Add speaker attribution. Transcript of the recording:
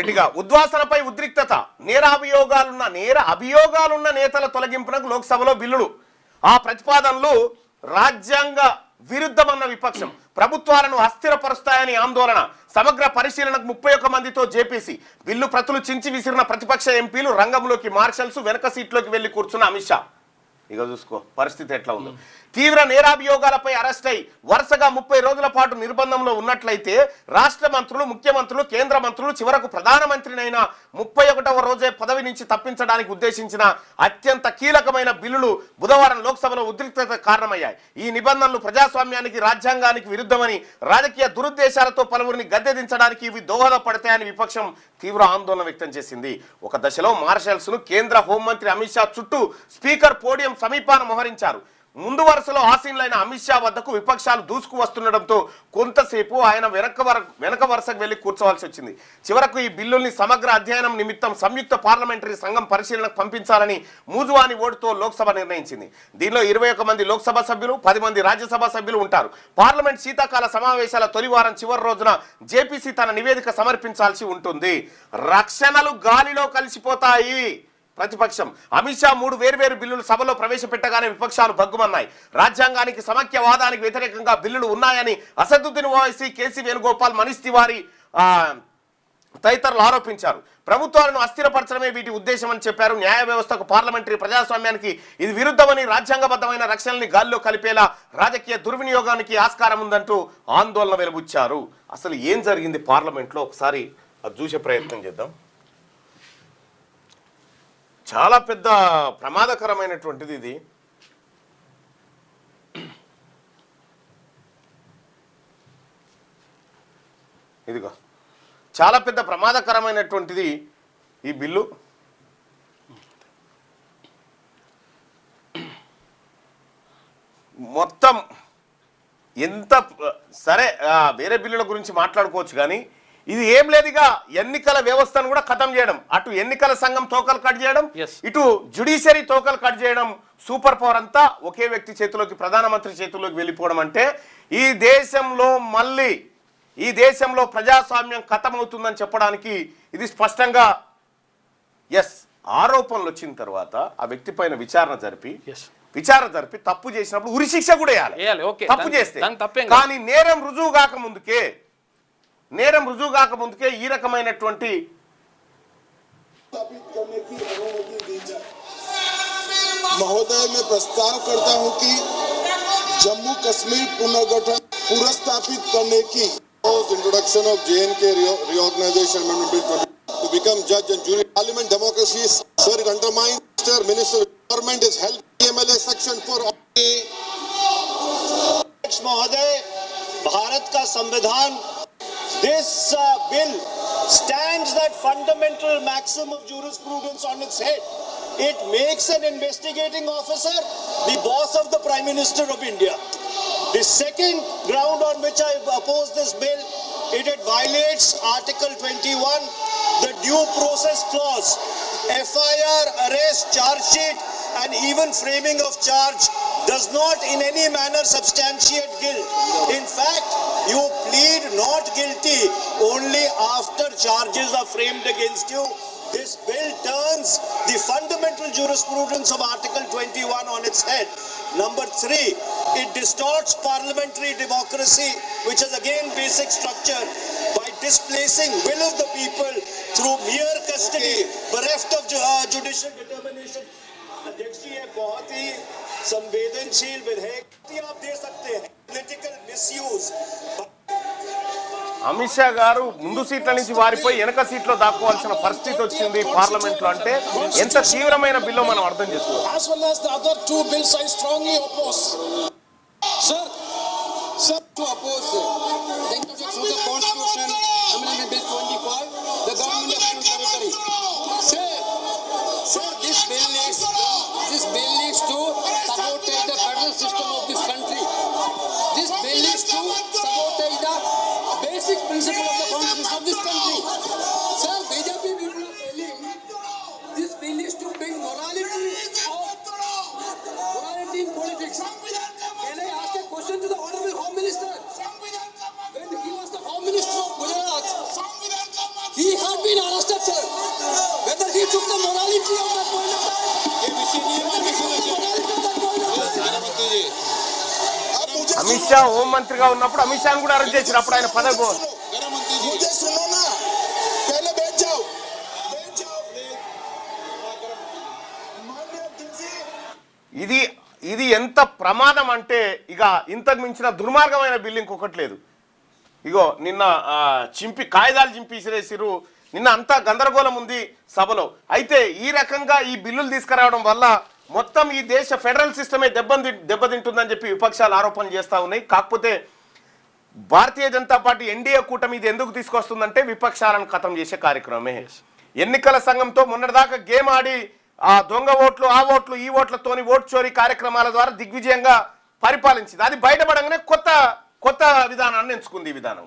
Speaker 1: రైట్గా ఉద్వాసనపై ఉద్రిక్తత, నేర అభియోగాలున్న నేతల తొలగింపునకు లోక్సభలో బిల్లులు. ఆ ప్రతిపాదనలు రాజ్యాంగ విరుద్ధమన్న విపక్షం. ప్రభుత్వాలను అస్థిరపరుస్తాయని ఆందోళన. సమగ్ర పరిశీలనకు 31 మందితో జేపీసీ. బిల్లు ప్రతులు చించి విసిరిన ప్రతిపక్ష ఎంపీలు. రంగంలోకి మార్షల్స్. వెనక సీట్లోకి వెళ్లి కూర్చున్న అమిత్ షా. ఇక చూసుకో పరిస్థితి ఎట్లా ఉందో. తీవ్ర నేరాభియోగాలపై అరెస్ట్ అయి వరుసగా 30 రోజుల పాటు నిర్బంధంలో ఉన్నట్లయితే రాష్ట్ర మంత్రులు, ముఖ్యమంత్రులు, కేంద్ర మంత్రులు చివరకు ప్రధానమంత్రినైన 31వ రోజే పదవి నుంచి తప్పించడానికి ఉద్దేశించిన అత్యంత కీలకమైన బిల్లులు బుధవారం లోక్సభలో ఉద్రిక్తత కారణమయ్యాయి. ఈ నిబంధనలు ప్రజాస్వామ్యానికి, రాజ్యాంగానికి విరుద్ధమని, రాజకీయ దురుద్దేశాలతో పలువురిని గద్దెదించడానికి ఇవి దోహదపడతాయని విపక్షం తీవ్ర ఆందోళన వ్యక్తం చేసింది. ఒక దశలో మార్షల్స్ ను కేంద్ర హోంమంత్రి అమిత్ షా చుట్టూ స్పీకర్ పోడియం సమీపాన మోహరించారు. ముందు వరుసలో ఆసీనులైన అమిత్ షా వద్దకు విపక్షాలు దూసుకు వస్తుండటంతో కొంతసేపు ఆయన వెనక వరుసకు వెళ్లి కూర్చోవాల్సి వచ్చింది. చివరకు ఈ బిల్లుల్ని సమగ్ర అధ్యయనం నిమిత్తం సంయుక్త పార్లమెంటరీ సంఘం పరిశీలనకు పంపించాలని మూజువాని ఓటుతో లోక్సభ నిర్ణయించింది. దీనిలో 21 మంది లోక్సభ సభ్యులు, 10 మంది రాజ్యసభ సభ్యులు ఉంటారు. పార్లమెంట్ శీతాకాల సమావేశాల తొలి వారం చివరి రోజున జేపీసీ తన నివేదిక సమర్పించాల్సి ఉంటుంది. రక్షణలు గాలిలో కలిసిపోతాయి. ప్రతిపక్షం అమిత్ షా 3 వేర్వేరు బిల్లులు సభలో ప్రవేశపెట్టగానే విపక్షాలు భగ్గుమన్నాయి. రాజ్యాంగానికి, సమైక్యవాదానికి వ్యతిరేకంగా బిల్లులు ఉన్నాయని అసదుద్దీన్ ఓవైసీ, కేసీ వేణుగోపాల్, మనీష్ తివారీ తదితరులు ఆరోపించారు. ప్రభుత్వాలను అస్థిరపరచడమే వీటి ఉద్దేశం అని చెప్పారు. న్యాయ వ్యవస్థకు, పార్లమెంటరీ ప్రజాస్వామ్యానికి ఇది విరుద్ధమని, రాజ్యాంగబద్ధమైన రక్షణల్ని గాల్లో కలిపేలా రాజకీయ దుర్వినియోగానికి ఆస్కారం ఉందంటూ ఆందోళన వెలుబుచ్చారు. అసలు ఏం జరిగింది పార్లమెంట్లో ఒకసారి అది చూసే ప్రయత్నం చేద్దాం. చాలా పెద్ద ప్రమాదకరమైనటువంటిది ఇది. ఇదిగో చాలా పెద్ద ప్రమాదకరమైనటువంటిది ఈ బిల్లు. మొత్తం ఎంత సరే వేరే బిల్లుల గురించి మాట్లాడుకోవచ్చు కానీ ఇది ఏం లేదుగా ఎన్నికల వ్యవస్థను కూడా ఖతం చేయడం. అటు ఎన్నికల సంఘం తోకలు కట్ చేయడం, ఇటు జ్యుడిషియరీ తోకలు కట్ చేయడం. సూపర్ పవర్ అంతా ఒకే వ్యక్తి చేతిలోకి, ప్రధానమంత్రి చేతిలోకి వెళ్ళిపోవడం. అంటే ఈ దేశంలో ప్రజాస్వామ్యం ఖతమవుతుందని చెప్పడానికి ఇది స్పష్టంగా ఆరోపణలు వచ్చిన తర్వాత ఆ వ్యక్తి పైన విచారణ జరిపి తప్పు చేసినప్పుడు ఉరిశిక్ష కూడా వేయాలి తప్పు చేస్తే. కానీ నేరం రుజువు కాక ముందుకే ఈ రకమైనటువంటి
Speaker 2: महोदय मैं प्रस्ताव करता हूं कि जम्मू कश्मीर पुनर्गठन पुनर्स्थापित करने की introduction of JNK reorganization amendment bill to become judge and jury. Parliament democracy is sir it undermines minister government is held MLA section 4
Speaker 3: महोदय भारत का संविधान this bill stands that fundamental maxim of jurisprudence on its head. It makes an investigating officer the boss of the Prime Minister of India. The second ground on which I oppose this bill, it violates Article 21, the due process clause. FIR, arrest, charge sheet and even framing of charge does not in any manner substantiate guilt. In fact, you plead not guilty only after charges are framed against you. This bill turns the fundamental jurisprudence of Article 21 on its head. Number 3, it distorts parliamentary democracy, which is again basic structure, by displacing will of the people through mere custody, bereft of judicial determination. अध्यक्ष जी ये बहुत ही संवेदनशील विधेयक आप दे सकते हैं. Political misuse.
Speaker 1: Amit Shah గారు ముందు సీట్ల నుంచి వారిపోయి వెనక సీట్లో దాక్కోవాల్సిన పరిస్థితి వచ్చింది పార్లమెంట్ లో. అంటే ఎంత తీవ్రమైన బిల్లు మనం అర్థం చేసుకోవాలి.
Speaker 4: As well as the other 2 bills I strongly oppose. Sir, to oppose the introduction of the Constitution Amendment Bill 25, the government of Union Territory. Sir, this bill needs to sabotage the federal system of this country. This bill needs to sabotage the basic principle of the constitution of this country. Sir, BJP people are telling this bill is to bring morality in politics. Can I ask a question to the Honorable Home Minister? When he was the Home Minister of Gujarat, he had been arrested. see on that point of time.
Speaker 2: अब मुझे
Speaker 1: అమిత్ షా హోంమంత్రిగా ఉన్నప్పుడు అమిత్ షాను కూడా arrest చేశారు. అప్పుడు ఆయన పదవి
Speaker 2: मुझे सुनो ना, पहले बैठ जाओ। मान्य अध्यक्ष जी,
Speaker 1: ఇది ఎంత ప్రమాదం అంటే ఇక ఇంతకు మించిన దుర్మార్గమైన బిల్లు ఇంకొకటి లేదు. ఇగో నిన్న కాగితాలు చింపి విసిరేసిరు. నిన్న అంతా గందరగోళం ఉంది సభలో. అయితే ఈ రకంగా ఈ బిల్లులు తీసుకురావడం వల్ల మొత్తం ఈ దేశ ఫెడరల్ సిస్టమే దెబ్బతింటుందని చెప్పి విపక్షాలు ఆరోపణలు చేస్తూ ఉన్నాయి. కాకపోతే భారతీయ జనతా పార్టీ ఎన్డీఏ కూటమి ఇది ఎందుకు తీసుకొస్తుందంటే విపక్షాలను ఖతం చేసే కార్యక్రమమే. ఎన్నికల సంఘంతో మొన్నటిదాకా గేమ్ ఆడి ఆ దొంగ ఓట్లు, ఆ ఓట్లు, ఈ ఓట్లతోని ఓటు చోరీ కార్యక్రమాల ద్వారా దిగ్విజయంగా పరిపాలించింది. అది బయటపడంగానే కొత్త విధానాన్ని ఎంచుకుంది. ఈ విధానం